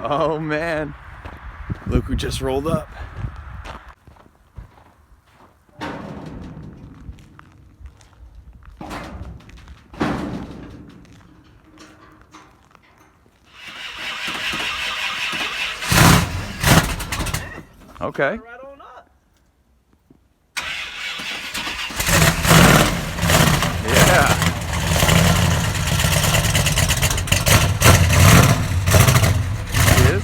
Oh man, look who just rolled up. Okay. Yeah. He is.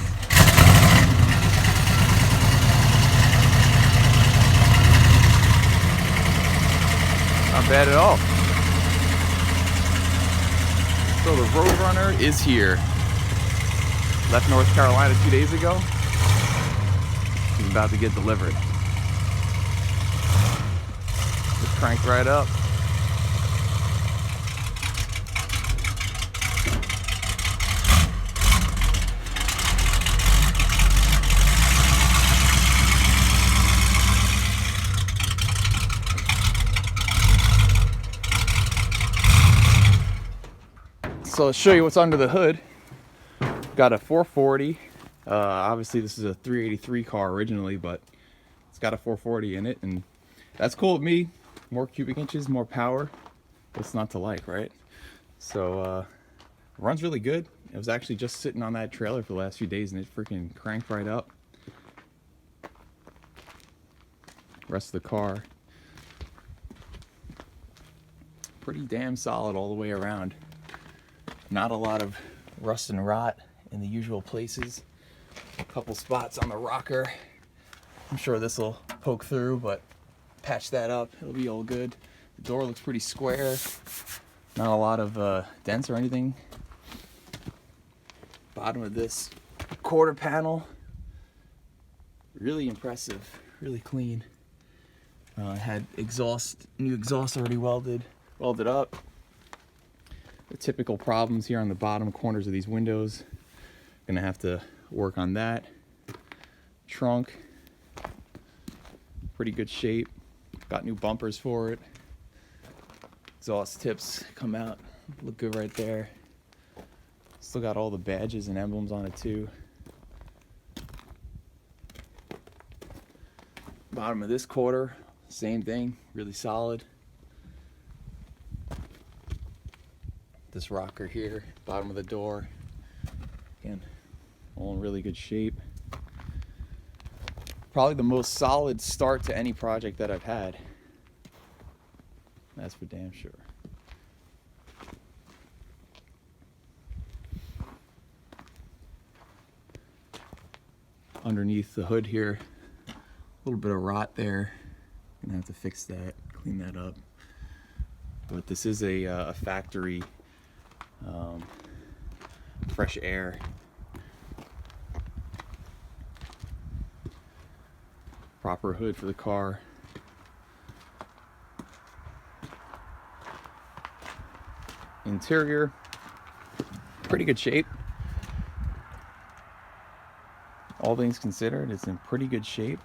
Not bad at all. So the Roadrunner is here. Left North Carolina 2 days ago. He's about to get delivered. Just cranked right up. So I'll show you what's under the hood. Got a 440. Obviously this is a 383 car originally, but it's got a 440 in it, and that's cool with me. More cubic inches, more power. What's not to like, right? So runs really good. It was actually just sitting on that trailer for the last few days, and it freaking cranked right up. Rest of the car, pretty damn solid all the way around. Not a lot of rust and rot in the usual places. A couple spots on the rocker. I'm sure this will poke through, but patch that up, it'll be all good. The door looks pretty square. Not a lot of dents or anything. Bottom of this quarter panel, really impressive, really clean. Had new exhaust already welded up. The typical problems here on the bottom corners of these windows. Gonna have to work on that. Trunk, pretty good shape. Got new bumpers for it. Exhaust tips come out, look good right there. Still got all the badges and emblems on it too. Bottom of this quarter, same thing, really solid. This rocker here, bottom of the door, again, all in really good shape. Probably the most solid start to any project that I've had. That's for damn sure. Underneath the hood here, a little bit of rot there. Gonna have to fix that, clean that up. But this is a factory fresh air. Proper hood for the car. Interior, pretty good shape. All things considered, it's in pretty good shape.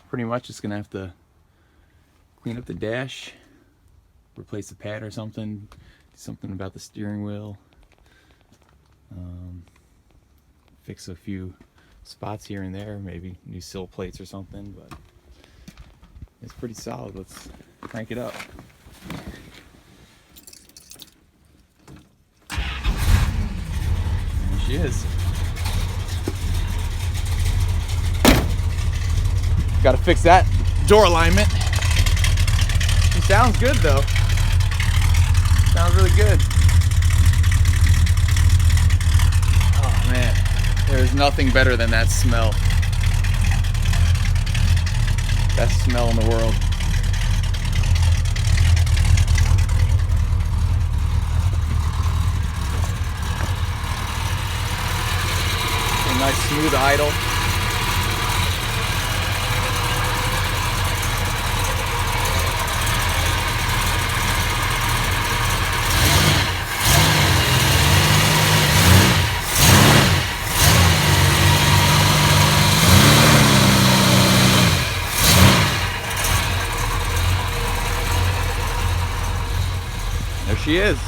Pretty much just gonna have to clean up the dash, replace the pad or something, do something about the steering wheel, fix a few spots here and there, maybe new sill plates or something, but it's pretty solid. Let's crank it up. There she is. Got to fix that door alignment. It sounds good though. Sounds really good. Oh man, there's nothing better than that smell. Best smell in the world. A nice smooth idle. There she is.